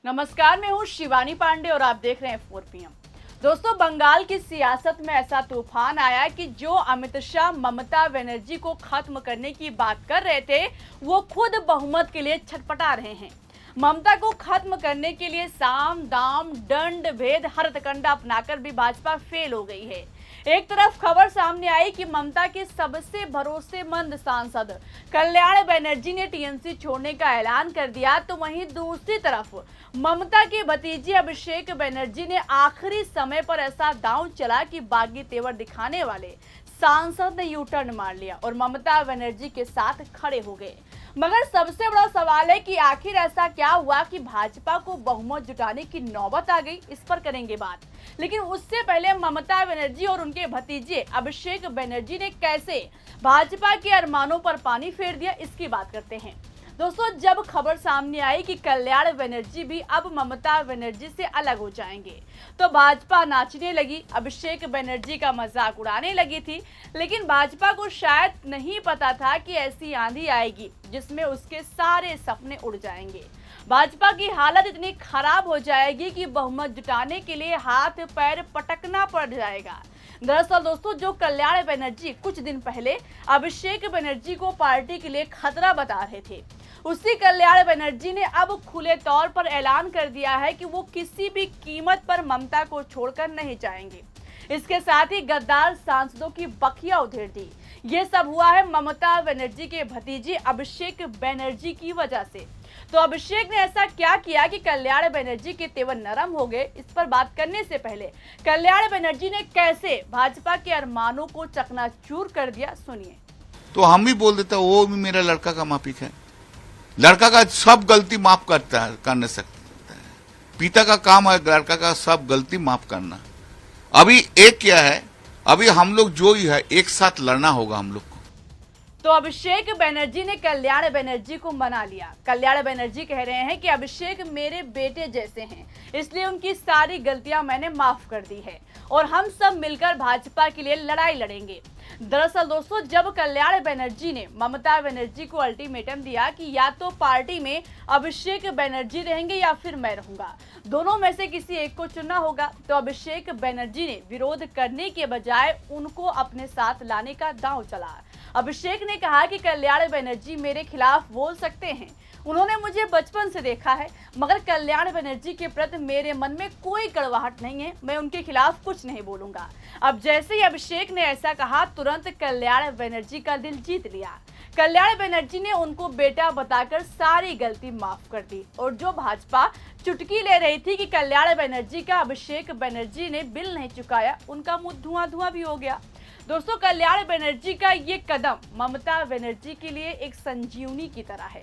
नमस्कार, मैं हूँ शिवानी पांडे और आप देख रहे हैं 4 PM। दोस्तों, बंगाल की सियासत में ऐसा तूफान आया कि जो अमित शाह ममता बनर्जी को खत्म करने की बात कर रहे थे, वो खुद बहुमत के लिए छटपटा रहे हैं। ममता को खत्म करने के लिए साम दाम दंड भेद हर हथकंडा अपनाकर भी भाजपा फेल हो गई है। एक तरफ खबर सामने आई कि ममता के सबसे भरोसेमंद सांसद कल्याण बनर्जी ने टीएमसी छोड़ने का ऐलान कर दिया, तो वहीं दूसरी तरफ ममता के भतीजे अभिषेक बनर्जी ने आखिरी समय पर ऐसा दांव चला कि बागी तेवर दिखाने वाले सांसद ने यू टर्न मार लिया और ममता बनर्जी के साथ खड़े हो गए। मगर सबसे बड़ा सवाल है कि आखिर ऐसा क्या हुआ कि भाजपा को बहुमत जुटाने की नौबत आ गई। इस पर करेंगे बात, लेकिन उससे पहले ममता बनर्जी और उनके भतीजे अभिषेक बनर्जी ने कैसे भाजपा के अरमानों पर पानी फेर दिया, इसकी बात करते हैं। दोस्तों, जब खबर सामने आई कि कल्याण बनर्जी भी अब ममता बनर्जी से अलग हो जाएंगे, तो भाजपा नाचने लगी, अभिषेक बनर्जी का मजाक उड़ाने लगी थी। लेकिन भाजपा को शायद नहीं पता था कि ऐसी आंधी आएगी जिसमें उसके सारे सपने उड़ जाएंगे। भाजपा की हालत इतनी खराब हो जाएगी कि बहुमत जुटाने के लिए हाथ पैर पटकना पड़ जाएगा। दरअसल दोस्तों, जो कल्याण बनर्जी कुछ दिन पहले अभिषेक बनर्जी को पार्टी के लिए खतरा बता रहे थे, उसी कल्याण बनर्जी ने अब खुले तौर पर ऐलान कर दिया है कि वो किसी भी कीमत पर ममता को छोड़कर नहीं जाएंगे। इसके साथ ही गद्दार सांसदों की बखिया उधेड़ दी। ये सब हुआ है ममता बनर्जी के भतीजे अभिषेक बनर्जी की वजह से। तो अभिषेक ने ऐसा क्या किया कि कल्याण बनर्जी के तेवर नरम हो गए? इस पर बात करने से पहले कल्याण बनर्जी ने कैसे भाजपा के अरमानों को चकनाचूर कर दिया, सुनिए। तो हम भी बोल देते वो भी मेरा लड़का का मापिक है। लड़का का सब गलती माफ करता है, कर नहीं सकता है। पिता का काम है लड़का का सब गलती माफ करना। अभी एक क्या है, अभी हम लोग जो ही है एक साथ लड़ना होगा हम लोग को। तो अभिषेक बनर्जी ने कल्याण बनर्जी को मना लिया। कल्याण बनर्जी कह रहे हैं कि अभिषेक मेरे बेटे जैसे हैं, इसलिए उनकी सारी गलतियां मैंने माफ कर दी है और हम सब मिलकर भाजपा के लिए लड़ाई लड़ेंगे। दरअसल दोस्तों, जब कल्याण बनर्जी ने ममता बनर्जी को अल्टीमेटम दिया कि या तो पार्टी में अभिषेक बनर्जी रहेंगे या फिर मैं रहूंगा, दोनों में से किसी एक को चुनना होगा, तो अभिषेक बनर्जी ने विरोध करने के बजाय उनको अपने साथ लाने का दांव चला। अभिषेक ने कहा कि कल्याण बनर्जी मेरे खिलाफ बोल सकते हैं, उन्होंने मुझे बचपन से देखा है, मगर कल्याण बनर्जी के प्रति मेरे मन में कोई कड़वाहट नहीं है, मैं उनके खिलाफ कुछ नहीं बोलूंगा। अब जैसे ही अभिषेक ने ऐसा कहा, तुरंत कल्याण बनर्जी का दिल जीत लिया। कल्याण बनर्जी ने उनको बेटा बताकर सारी गलती माफ कर दी और जो भाजपा चुटकी ले रही थी कि कल्याण बनर्जी का अभिषेक बनर्जी ने बिल नहीं चुकाया, उनका मुंह धुआं धुआं भी हो गया। दोस्तों, कल्याण बनर्जी का ये कदम ममता बनर्जी के लिए एक संजीवनी की तरह है।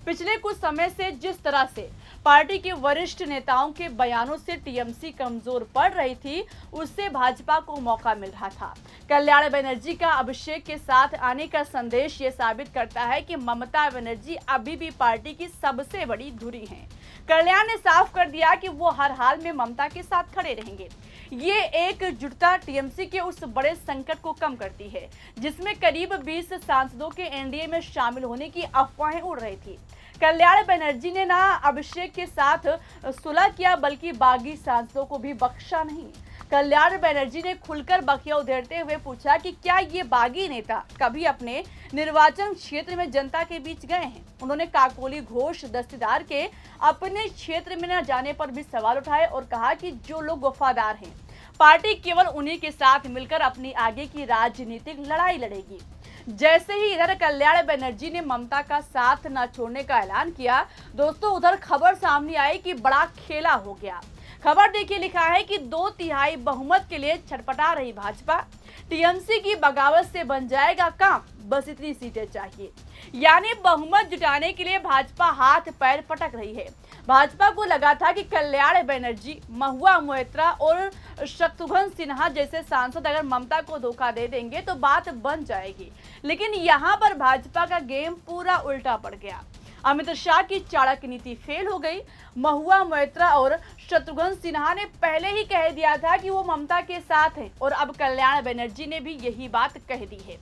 पिछले कुछ समय से जिस तरह से पार्टी के वरिष्ठ नेताओं के बयानों से टीएमसी कमजोर पड़ रही थी, उससे भाजपा को मौका मिल रहा था। कल्याण बनर्जी का अभिषेक के साथ आने का संदेश ये साबित करता है कि ममता बनर्जी अभी भी पार्टी की सबसे बड़ी धुरी हैं। कल्याण ने साफ कर दिया कि वो हर हाल में ममता के साथ खड़े रहेंगे। ये एकजुटता टीएमसी के उस बड़े संकट को कम करती है जिसमें करीब 20 सांसदों के एनडीए में शामिल होने की अफवाहें उड़ रही थी। कल्याण बनर्जी ने ना अभिषेक के साथ सुलह किया, बल्कि बागी सांसदों को भी बख्शा नहीं। कल्याण बनर्जी ने खुलकर बखिया उधेड़ते हुए पूछा कि क्या ये बागी नेता कभी अपने निर्वाचन क्षेत्र में जनता के बीच गए हैं? उन्होंने काकोली घोष दस्तेदार के अपने क्षेत्र में न जाने पर भी सवाल उठाए और कहा कि जो लोग वफादार हैं, पार्टी केवल उन्हीं के साथ मिलकर अपनी आगे की राजनीतिक लड़ाई लड़ेगी। जैसे ही इधर कल्याण बनर्जी ने ममता का साथ न छोड़ने का ऐलान किया, दोस्तों उधर खबर सामने आई कि बड़ा खेला हो गया। खबर देखिए, लिखा है कि 2/3 बहुमत के लिए छटपटा रही भाजपा, टीएमसी की बगावत से बन जाएगा काम, बस इतनी सीटें चाहिए। यानी बहुमत जुटाने के लिए भाजपा हाथ पैर पटक रही है। भाजपा को लगा था कि कल्याण बनर्जी, महुआ मोइत्रा और शत्रुघ्न सिन्हा जैसे सांसद अगर ममता को धोखा दे देंगे तो बात बन जाएगी, लेकिन यहाँ पर भाजपा का गेम पूरा उल्टा पड़ गया। अमित शाह की चाणक नीति फेल हो गई। महुआ मोइत्रा और शत्रुघ्न सिन्हा ने पहले ही कह दिया था कि वो ममता के साथ हैं और अब कल्याण बनर्जी ने भी यही बात कह दी है।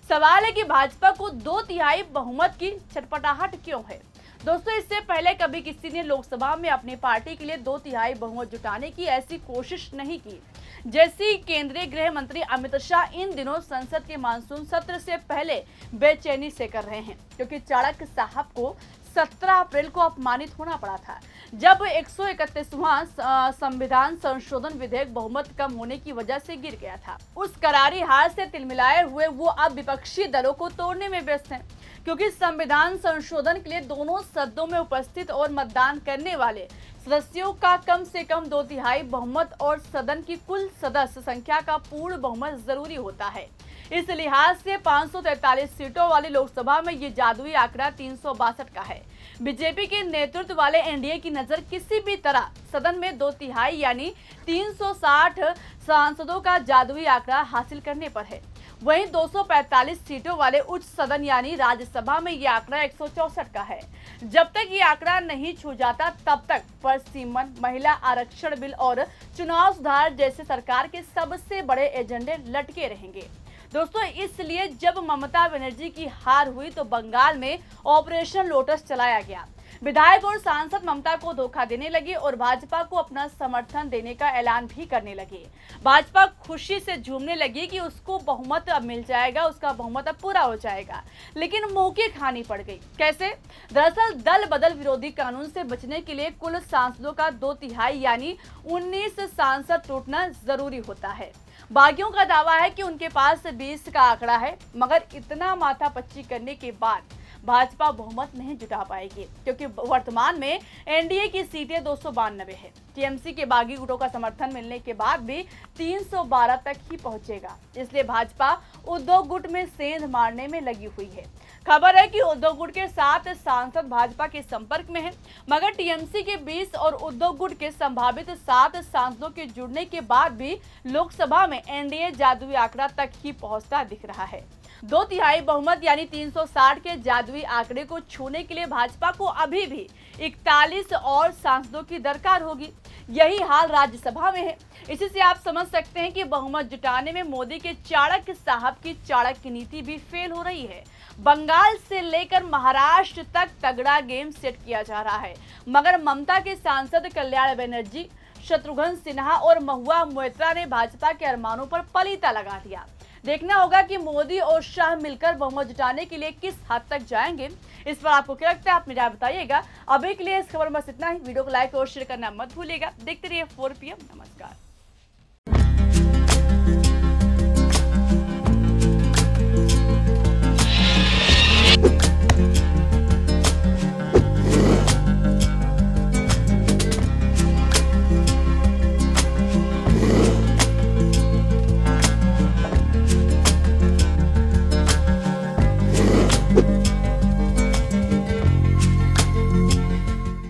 सवाल है कि भाजपा को 2/3 बहुमत की छटपटाहट क्यों है? दोस्तों, इससे पहले कभी किसी ने लोकसभा में अपनी पार्टी के लिए 2/3 बहुमत जुटाने की ऐसी कोशिश नहीं की जैसी केंद्रीय गृह मंत्री अमित शाह इन दिनों संसद के मानसून सत्र से पहले बेचैनी से कर रहे हैं, क्योंकि चाणक्य साहब को 17 अप्रैल को अपमानित होना पड़ा था, जब 131वां संविधान संशोधन विधेयक बहुमत कम होने की वजह से गिर गया था। उस करारी हार से तिलमिलाए हुए वो अब विपक्षी दलों को तोड़ने में व्यस्त हैं, क्योंकि संविधान संशोधन के लिए दोनों सदनों में उपस्थित और मतदान करने वाले सदस्यों का कम से कम 2/3 बहुमत और सदन की कुल सदस्य संख्या का पूर्ण बहुमत जरूरी होता है। इस लिहाज से 543 सीटों वाली लोकसभा में ये जादुई आंकड़ा 362 का है। बीजेपी के नेतृत्व वाले एनडीए की नजर किसी भी तरह सदन में 2/3 यानी 360 सांसदों का जादुई आंकड़ा हासिल करने पर है। वहीं 245 सीटों वाले उच्च सदन यानी राज्यसभा में यह आंकड़ा 164 का है। जब तक ये आंकड़ा नहीं छू जाता तब तक परसीमन, महिला आरक्षण बिल और चुनाव सुधार जैसे सरकार के सबसे बड़े एजेंडे लटके रहेंगे। दोस्तों, इसलिए जब ममता बनर्जी की हार हुई तो बंगाल में ऑपरेशन लोटस चलाया गया। विधायक और सांसद ममता को धोखा देने लगे और भाजपा को अपना समर्थन देने का ऐलान भी करने लगे। भाजपा खुशी से झूमने लगी कि उसको बहुमत अब मिल जाएगा, उसका बहुमत अब पूरा हो जाएगा, लेकिन मुंह की खानी पड़ गई। कैसे? दरअसल दल बदल विरोधी कानून से बचने के लिए कुल सांसदों का 2/3 यानी 19 सांसद टूटना जरूरी होता है। बागियों का दावा है कि उनके पास 20 का आंकड़ा है, मगर इतना माथापच्ची करने के बाद भाजपा बहुमत नहीं जुटा पाएगी, क्योंकि वर्तमान में एनडीए की सीटें 292 है। टीएमसी के बागी गुटों का समर्थन मिलने के बाद भी 312 तक ही पहुंचेगा। इसलिए भाजपा उद्योग गुट में सेंध मारने में लगी हुई है। खबर है कि उद्योग गुट के 7 सांसद भाजपा के संपर्क में हैं, मगर टीएमसी के 20 और उद्योग गुट के संभावित 7 सांसदों के जुड़ने के बाद भी लोकसभा में एनडीए जादुई आंकड़ा तक ही पहुंचता दिख रहा है। 2/3 बहुमत यानी 360 के जादुई आंकड़े को छूने के लिए भाजपा को अभी भी 41 और सांसदों की दरकार होगी। यही हाल राज्यसभा में है। इसी से आप समझ सकते हैं कि बहुमत जुटाने में मोदी के चाणक्य साहब की चाणक्य नीति भी फेल हो रही है। बंगाल से लेकर महाराष्ट्र तक तगड़ा गेम सेट किया जा रहा है, मगर ममता के सांसद कल्याण बनर्जी, शत्रुघ्न सिन्हा और महुआ मोइत्रा ने भाजपा के अरमानों पर पलीता लगा दिया। देखना होगा कि मोदी और शाह मिलकर बहुमत जुटाने के लिए किस हद तक जाएंगे। इस पर आपको क्या लगता है? अपनी राय बताइएगा। अभी के लिए इस खबर में बस इतना ही। वीडियो को लाइक और शेयर करना मत भूलिएगा। देखते रहिए 4 PM। नमस्कार।